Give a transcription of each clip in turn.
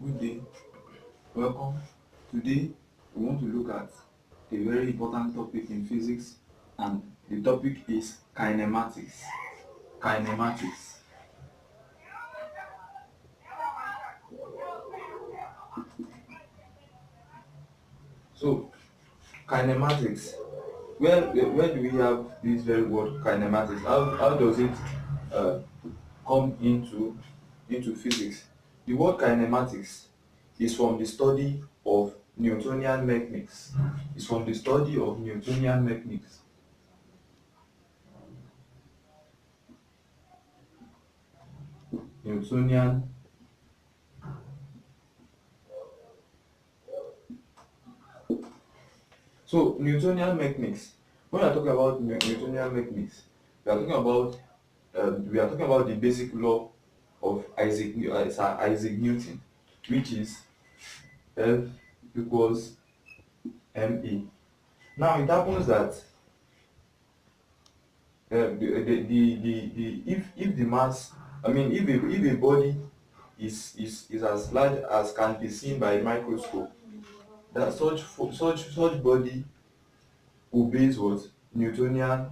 Good day, welcome. Today we want to look at a very important topic in physics, and the topic is kinematics. Kinematics. So, kinematics. Where do we have this very word kinematics? How does it uh, come into physics? The word kinematics is from the study of Newtonian mechanics. It's from the study of Newtonian mechanics. Newtonian. So Newtonian mechanics. When we are talking about Newtonian mechanics, we are talking about the basic law of Sir Isaac Newton, which is F equals ma. Now it happens that if the mass, I mean, if a body is as large as can be seen by a microscope, that such body obeys what Newtonian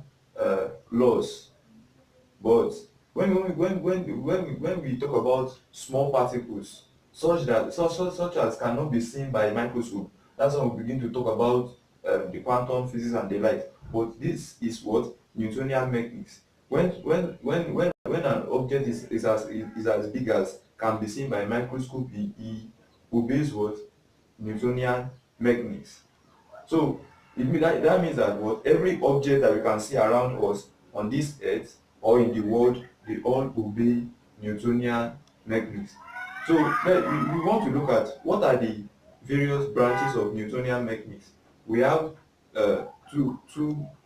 laws. But when we talk about small particles, such as cannot be seen by a microscope, that's when we begin to talk about the quantum physics and the like. But this is what Newtonian mechanics. When an object is as big as can be seen by a microscope, he obeys what Newtonian mechanics. So that means that what every object that we can see around us on this earth or in the world, they all obey Newtonian mechanics. So we want to look at what are the various branches of Newtonian mechanics. We have two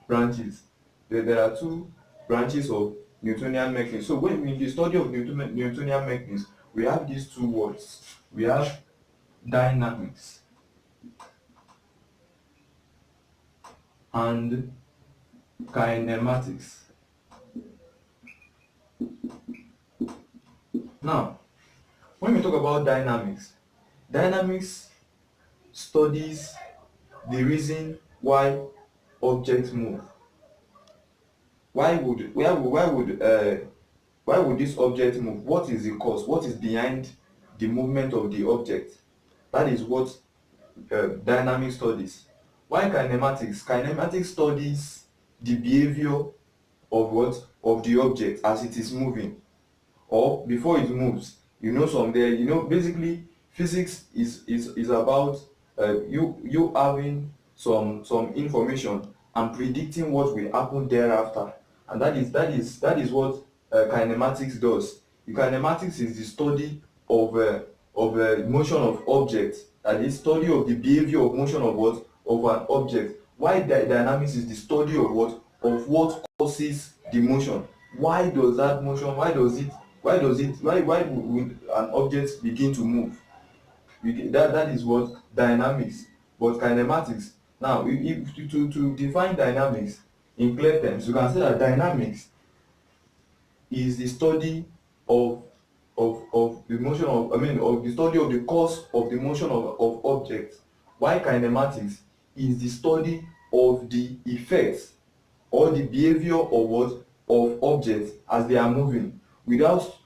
branches. There are two branches of Newtonian mechanics. So when in the study of Newtonian mechanics, we have these two words. We have dynamics and kinematics. Now, when we talk about dynamics studies the reason why objects move. Why would this object move? What is the cause? What is behind the movement of the object? That is what dynamic studies. Why kinematics? Kinematics studies the behavior of what of the object as it is moving or before it moves. Some there. Basically, physics is about you having some information and predicting what will happen thereafter, and that is what kinematics does. The kinematics is the study of motion of objects, that is study of the behavior of motion of what of an object. Why dynamics is the study of what causes the motion. Why does that motion, why would an object begin to move? That is what dynamics. But kinematics, now if to define dynamics in clear terms, you can say that dynamics is the study of the motion of, of the study of the cause of the motion of objects, while kinematics is the study of the effects or the behavior of of objects as they are moving, without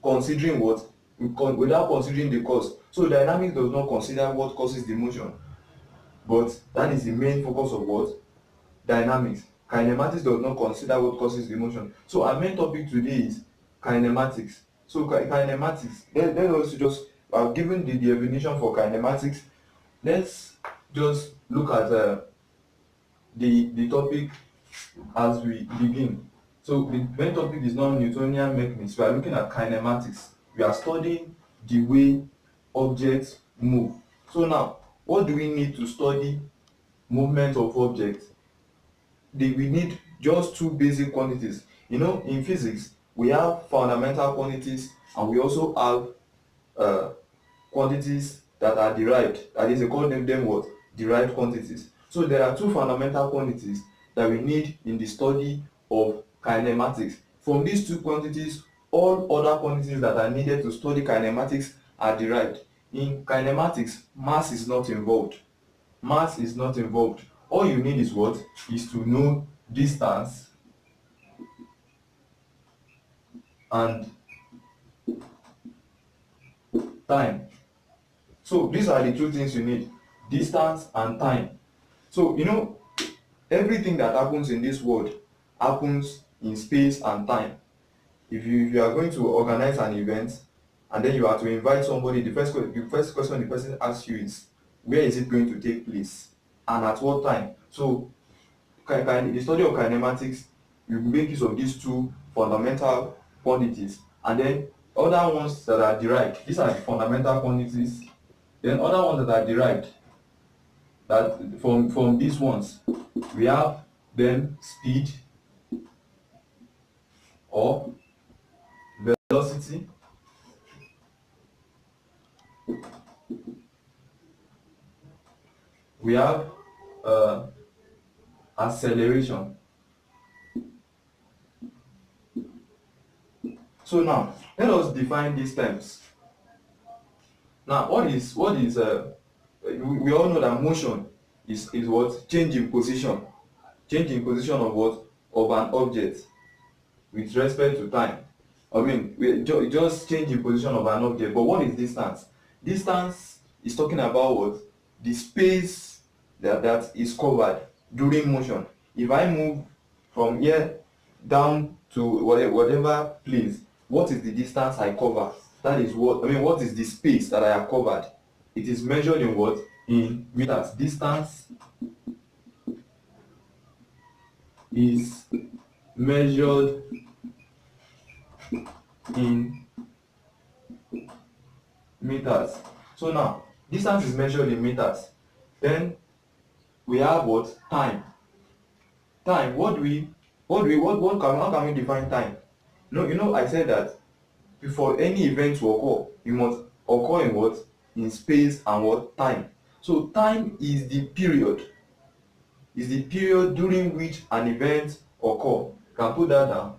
considering without considering the cause. So dynamics does not consider what causes the motion, but that is the main focus of what dynamics. Kinematics does not consider what causes the motion. So our main topic today is kinematics. So kinematics, let us just, given the definition for kinematics, let's just look at the topic as we begin. So the main topic is now Newtonian mechanics. We are looking at kinematics. We are studying the way objects move. So now, what do we need to study movement of objects? We need just two basic quantities. In physics, we have fundamental quantities and we also have quantities that are derived. That is, they call them what? Derived quantities. So there are two fundamental quantities that we need in the study of kinematics. From these two quantities, all other quantities that are needed to study kinematics are derived. in kinematics, mass is not involved. Mass is not involved. All you need is what? Is to know distance and time. So these are the two things you need: distance and time. So everything that happens in this world happens in space and time. If you are going to organize an event and then you are to invite somebody, the first question the person asks you is, where is it going to take place and at what time? So the study of kinematics, you make use of these two fundamental quantities, and then other ones that are derived. These are the fundamental quantities. Then other ones that are derived, that from these ones, we have then speed or velocity. We have uh, acceleration. So now let us define these terms. Now what is we all know that motion is what? Change in position. Change in position of what? Of an object with respect to time. I mean, just change in position of an object. But what is distance? Distance is talking about what? The space that is covered during motion. If I move from here down to whatever place, what is the distance I cover? That is what I mean. What is the space that I have covered? It is measured in what? In meters. Distance is measured in meters. So now distance is measured in meters. Then we have what? Time. Time. How can we define time? I said that before any event to occur, it must occur in what? In space and what? Time. So time is the period. Is the period during which an event occur. You can put that down.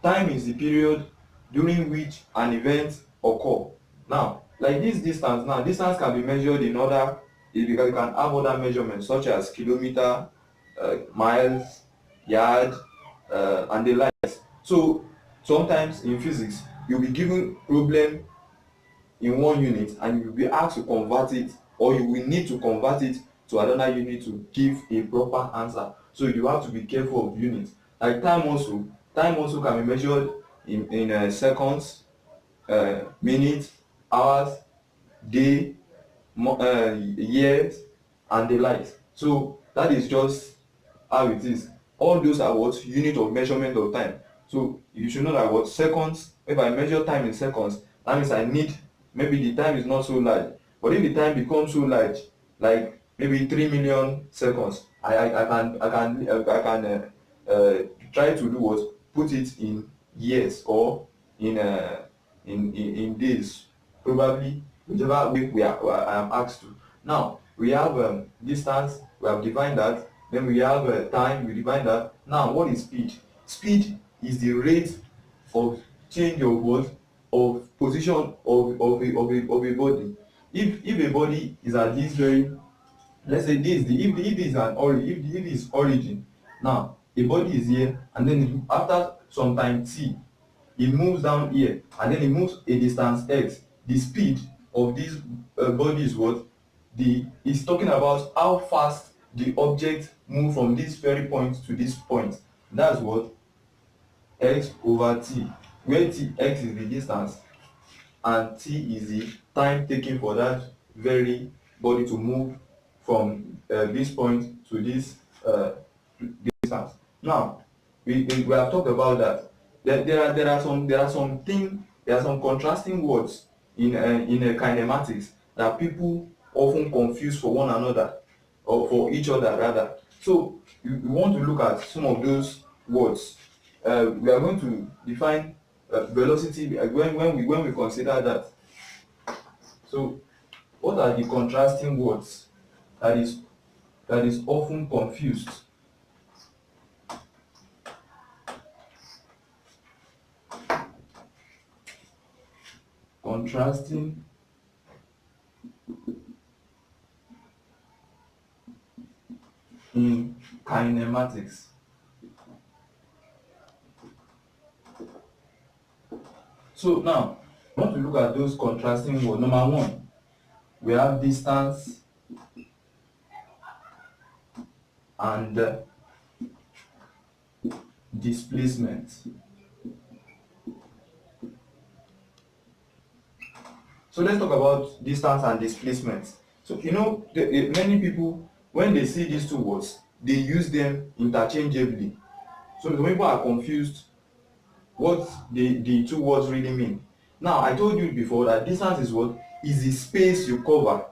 Time is the period during which an event occur. Now, like this distance now, distance can be measured in other, because you can have other measurements such as kilometer, miles, yard, and the likes. So sometimes in physics, you'll be given problem in one unit and you will be asked to convert it, or you will need to convert it to another unit to give a proper answer. So you have to be careful of units. Like time also can be measured in seconds, minutes, hours, day, years, and the likes. So that is just how it is. All those are what? Unit of measurement of time. So you should know that what? Seconds, if I measure time in seconds, that means I need, maybe the time is not so large, but if the time becomes so large, like maybe 3 million seconds, I can try to do what? Put it in years or in days, probably whichever way I am asked to. Now we have distance, we have defined that. Then we have time, we define that. Now what is speed? Speed is the rate of change of what? Of position of a body. If a body is at this very, let's say this, if this is an origin, if this is origin, now a body is here, and then after some time t, it moves down here, and then it moves a distance x. The speed of this body is what? It's talking about how fast the object move from this very point to this point. That's what? X over t, where x is the distance and t is the time taken for that very body to move from this point to this distance. Now we have talked about that. There are some contrasting words in kinematics that people often confuse for one another, or for each other rather. So we want to look at some of those words. We are going to define velocity when we consider that. So what are the contrasting words that is often confused? Contrasting in kinematics. So now, I want to look at those contrasting words. Number one, we have distance and displacement. So let's talk about distance and displacement. So many people, when they see these two words, they use them interchangeably. So the people are confused what the two words really mean. Now, I told you before that distance is what? Is the space you cover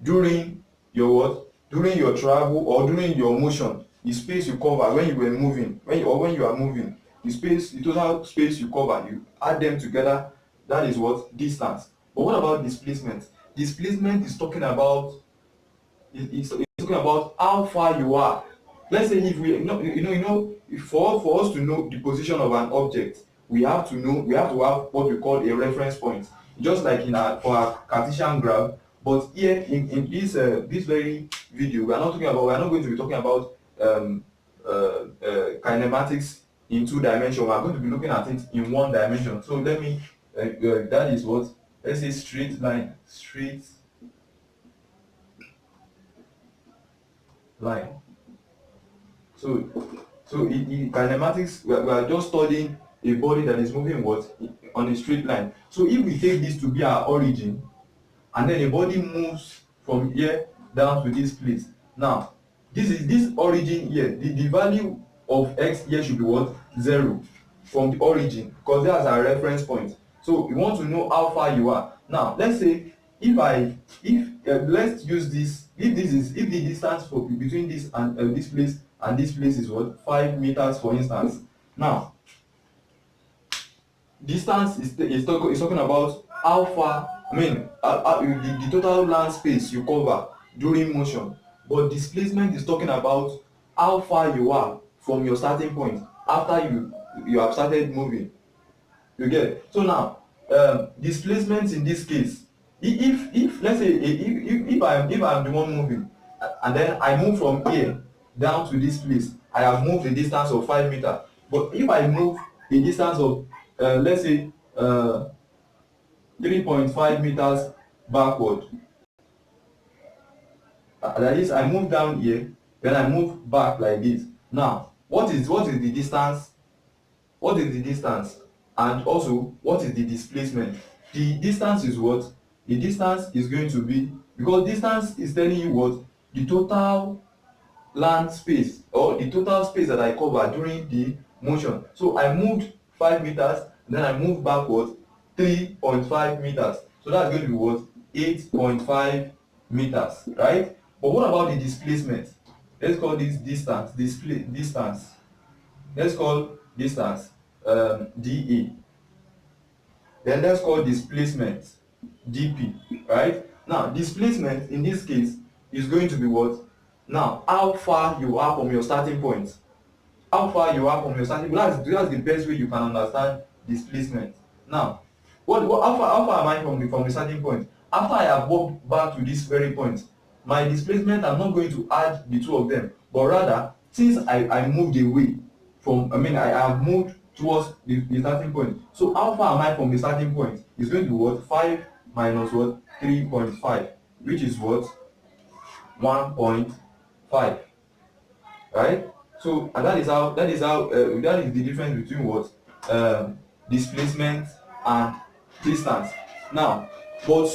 during your what? During your travel or during your motion. The space you cover when you were moving, when you are moving. The total space you cover, you add them together, that is what? Distance. But what about displacement? Displacement is talking about it's talking about how far you are. Let's say if we for us to know the position of an object, we have to have what we call a reference point, just like for our Cartesian graph. But here in this very video, we are not going to be talking about kinematics in 2 dimensions. We are going to be looking at it in 1 dimension. So let me that is what, let's say straight line. So in kinematics, we are just studying a body that is moving on a straight line. So if we take this to be our origin, and then a body moves from here down to this place. Now, this origin here, the value of x here should be what? 0 from the origin, because that's our reference point. So we want to know how far you are. Now, let's say let's use this. If the distance between this and this place is what? 5 meters, for instance. Now, distance is talking about how far, the total land space you cover during motion. But displacement is talking about how far you are from your starting point after you have started moving. You get it? So now, displacement in this case, if let's say if I'm the one moving, and then I move from here down to this place, I have moved a distance of 5 meters. But if I move a distance of let's say 3.5 meters backward, that is, I move down here, then I move back like this. Now, what is the distance? What is the distance? And also, what is the displacement? The distance is what? The distance is going to be, because distance is telling you what? The total land space, or the total space that I cover during the motion. So I moved 5 meters, then I moved backward 3.5 meters. So that's going to be what? 8.5 meters, right? But what about the displacement? Let's call this distance. Distance. Let's call distance dA. Then let's call displacement dP, right? Now, displacement in this case is going to be what? Now, how far you are from your starting point. How far you are from your starting point. That's the best way you can understand displacement. Now, how far am I from the starting point? After I have walked back to this very point, my displacement, I'm not going to add the two of them, but rather, since I moved away from, I have moved towards the starting point. So how far am I from the starting point? It's going to be what? 5 minus what? 3.5, which is what? 1.5, right? So, and that is the difference between what? Displacement and distance. Now, but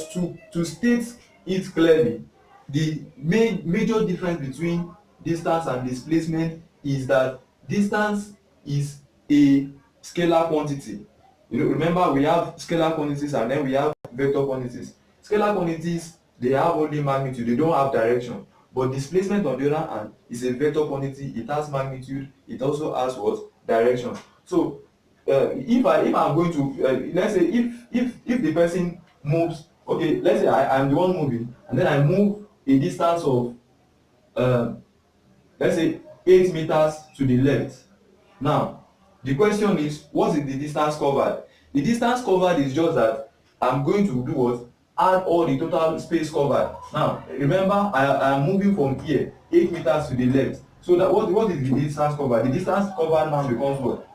to state it clearly, the major difference between distance and displacement is that distance is a scalar quantity. Remember, we have scalar quantities and then we have vector quantities. Scalar quantities, they have only magnitude, they don't have direction. But displacement, on the other hand, is a vector quantity. It has magnitude, it also has what? Direction. So if I'm going to let's say if the person moves, okay, let's say I'm the one moving, and then I move a distance of let's say 8 meters to the left. Now, the question is, what is the distance covered? The distance covered is just that I'm going to do what? add all the total space covered. Now remember, I am moving from here 8 meters to the left. So that what is the distance covered? The distance covered now becomes what?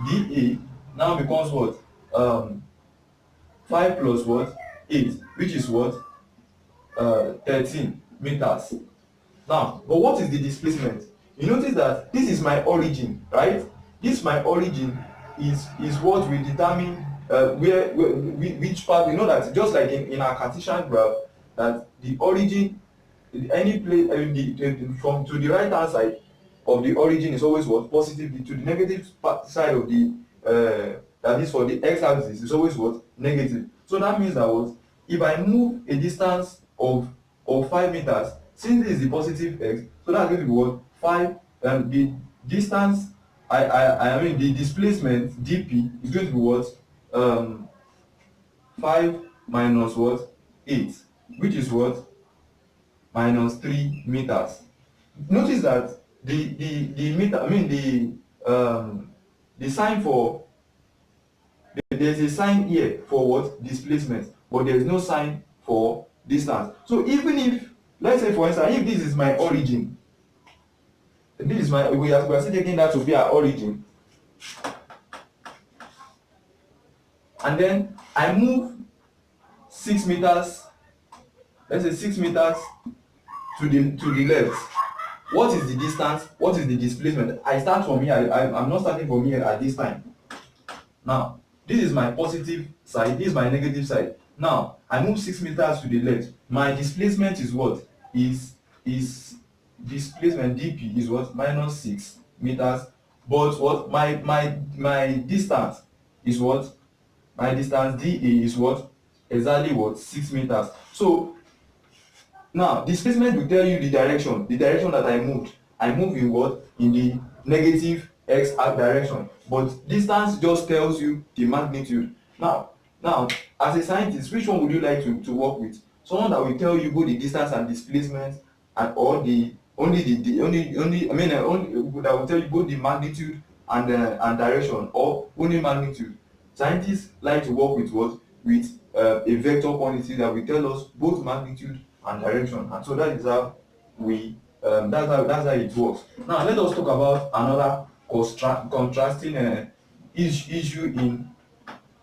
dA now becomes what? 5 plus what? 8, which is what? 13 meters. Now, but what is the displacement? You notice that this is my origin, right? This my origin is what will determine which part. You know that just like in our Cartesian graph, that the origin, any place, from to the right hand side of the origin is always what? Positive. To the negative side of the that is for the x-axis is always what? Negative. So that means that what? If I move a distance of 5 meters, since this is the positive x, so that's going to be what? 5. The distance, I mean the displacement dp is going to be what? 5 minus what? 8, which is what? Minus 3 meters. Notice that the meter, I mean the sign for there's a sign here for what? Displacement, but there is no sign for distance. So even if, let's say for instance, if this is my origin, this is my, we are still taking that to be our origin, and then I move 6 meters, let's say 6 meters to the left. What is the distance? What is the displacement? I start from here. I'm not starting from here at this time. Now this is my positive side, this is my negative side. Now I move 6 meters to the left. My displacement is what? Is displacement dp is what? Minus 6 meters. But what? My distance is what? My distance dA is what? Exactly what? 6 meters. So now displacement will tell you the direction that I moved. I move in what? In the negative x direction. But distance just tells you the magnitude. Now as a scientist, which one would you like to work with? Someone that will tell you both the distance and displacement, and or the only that will tell you both the magnitude and direction, or only magnitude. Scientists like to work with what? With a vector quantity that will tell us both magnitude and direction. And so that is how we that's how it works. Now let us talk about another contrasting issue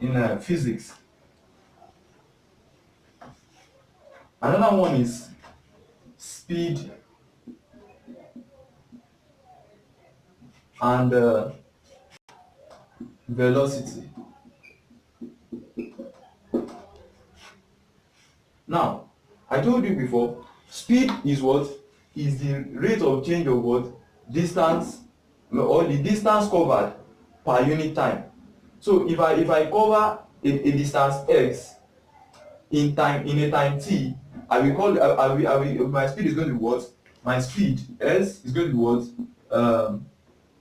in physics. Another one is speed and velocity. Now I told you before, speed is what? Is the rate of change of what? Distance, or the distance covered per unit time. So if I cover a distance x in a time t, I will call my speed is going to be what? My speed s is going to be what?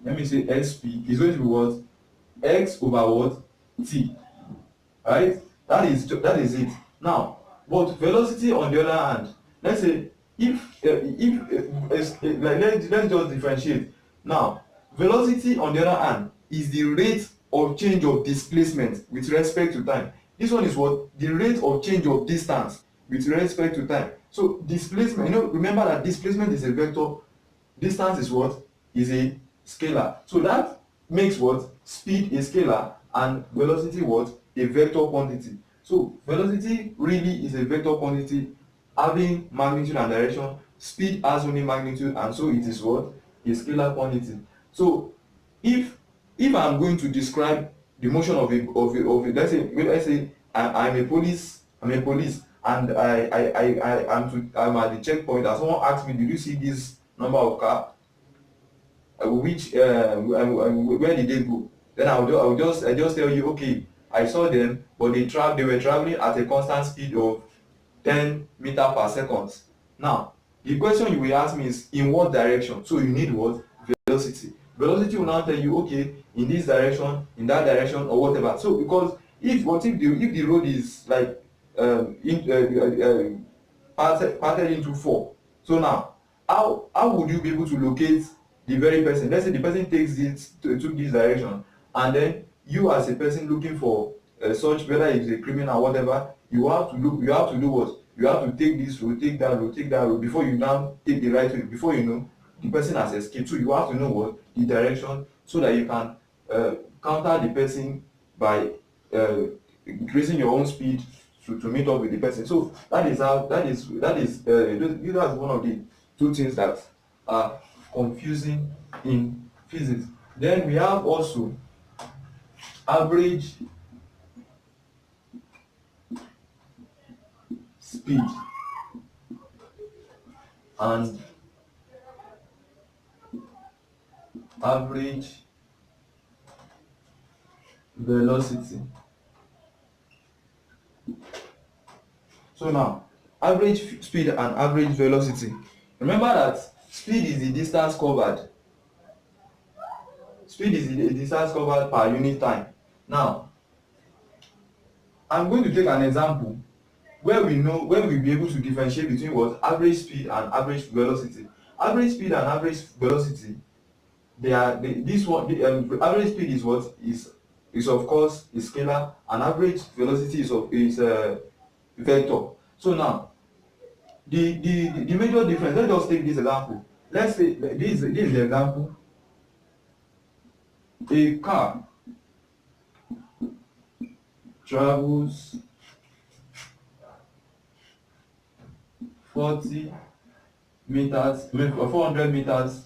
Let me say sp is going to be what? X over what? T. Right? That is it. Now, but velocity on the other hand, let's say like let's just differentiate. Now velocity on the other hand is the rate of change of displacement with respect to time. This one is what? The rate of change of distance with respect to time. So displacement, remember that displacement is a vector, distance is what? Is a scalar. So that makes what? Speed a scalar and velocity what? A vector quantity. So velocity really is a vector quantity having magnitude and direction. Speed has only magnitude, and so it is what? A scalar quantity. So if I'm going to describe the motion of a let's say I'm a police, and I'm at the checkpoint, and someone asks me, did you see this number of car? Which where did they go? Then I will just tell you, okay, I saw them, but they were traveling at a constant speed of 10 meters per second. Now the question you will ask me is in what direction? So you need what? Velocity. Velocity will now tell you, okay, in this direction, in that direction, or whatever. So because if the road is like parted into 4, so now how would you be able to locate the very person? Let's say the person took this direction, and then you as a person looking for such, whether it's a criminal or whatever, you have to do what? You have to take this road, take that road before you now take the right way. Before you know, the person has escaped. So you have to know what the direction, so that you can counter the person by increasing your own speed to meet up with the person. So that's one of the two things that are confusing in physics. Then we have also average speed and average velocity. So now, average speed and average velocity. Remember that speed is the distance covered. Speed is the distance covered per unit time. Now, I'm going to take an example where we'll be able to differentiate between what average speed and average velocity. Average speed and average velocity, average speed is what is of course is scalar, and average velocity is vector. So now, the major difference, let's just take this example. Let's say this is the example. A car travels 40 meters or 400 meters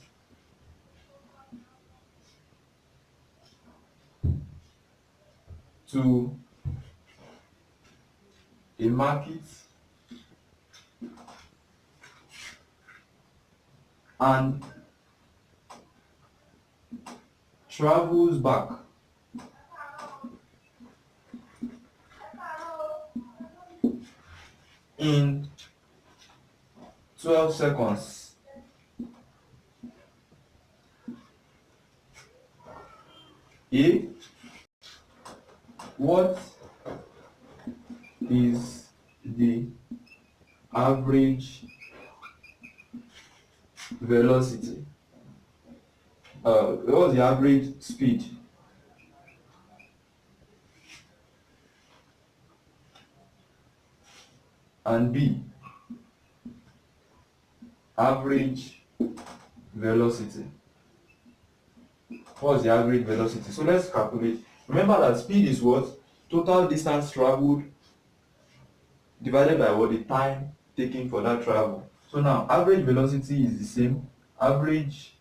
to a market and travels back in 12 seconds. What is the average velocity? What's the average speed? And B, average velocity. What's the average velocity? So let's calculate. Remember that speed is what? Total distance traveled divided by what? The time taken for that travel. So now, average velocity is the same. Average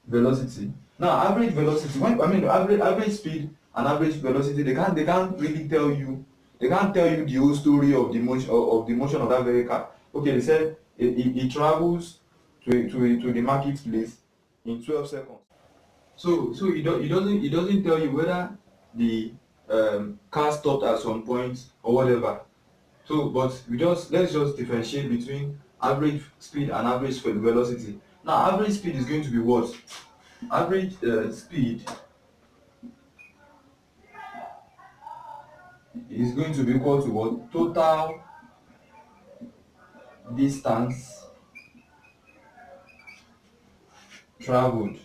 velocity. Now, average velocity, average speed and average velocity, they can't really tell you. They can't tell you the whole story of the motion of that vehicle. Okay, they said it travels to the marketplace in 12 seconds. So it doesn't tell you whether the car stopped at some point or whatever. So, but let's just differentiate between average speed and average velocity. Now, average speed is going to be what? Average speed is going to be equal to what? Total distance traveled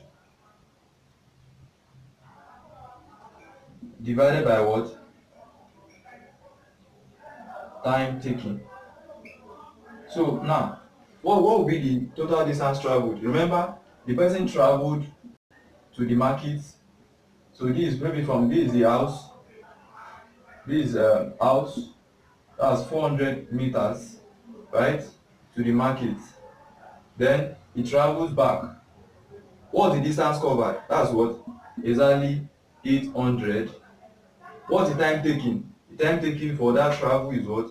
divided by what? Time taken. So now, what will be the total distance traveled? Remember, the person traveled to the market. So this is maybe from this is the house. This house, that's 400 meters, right, to the market. Then he travels back. What's the distance covered? That's what? Exactly 800. What's the time taken? The time taken for that travel is what?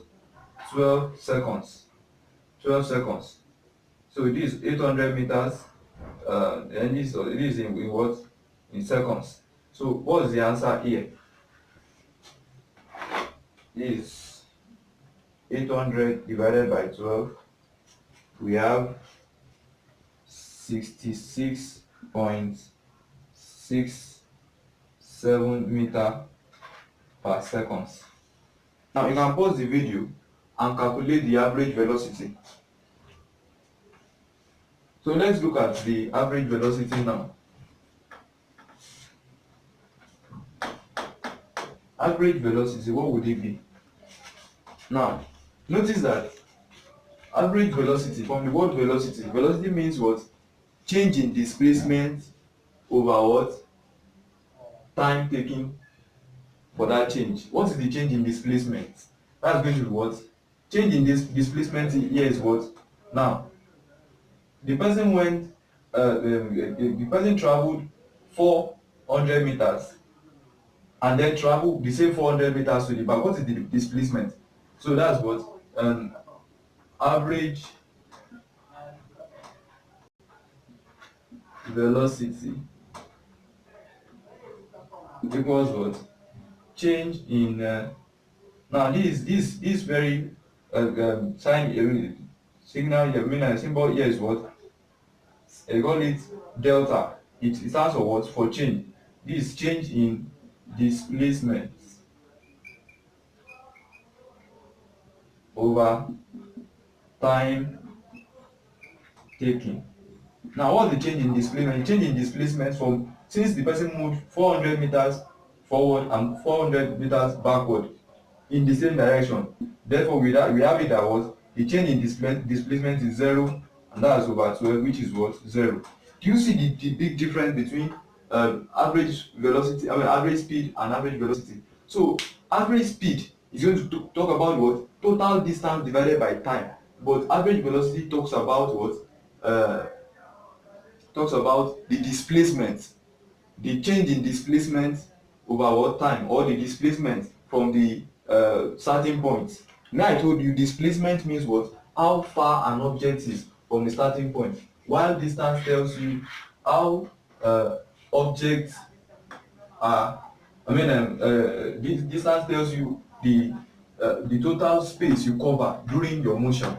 12 seconds. 12 seconds. So this is 800 meters. And this is in what? In seconds. So what's the answer here? Is 800 divided by 12. We have 66.67 meter per second. Now you can pause the video and calculate the average velocity. So let's look at the average velocity now. Average velocity, what would it be? Now, notice that average velocity, from the word velocity, velocity means what? Change in displacement over what? Time taken for that change. What is the change in displacement? That's going to be what? Change in this displacement here is what? Now, the person went, the person traveled 400 meters and then travel the same 400 meters to the back. What is the displacement? So that's what? Average velocity equals what? Change in now this very signal here, symbol here is what? I call it delta. It stands for what? For change. This change in displacement over time taken. Now, what's the change in displacement? Change in displacement from, since the person moved 400 meters forward and 400 meters backward in the same direction. Therefore, we have it that what? The change in displacement is 0, and that's over 12, which is what? 0. Do you see the big difference between average velocity, average speed and average velocity? So, average speed is going to talk about what? Total distance divided by time. But average velocity talks about what? Talks about the displacement, the change in displacement over what time, or the displacement from the starting point. Now I told you displacement means what? How far an object is from the starting point, while distance tells you how objects are, this distance tells you the total space you cover during your motion.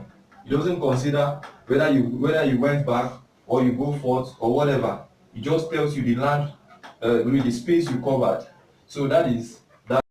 It doesn't consider whether you went back or you go forth or whatever. It just tells you the land, the space you covered. So that is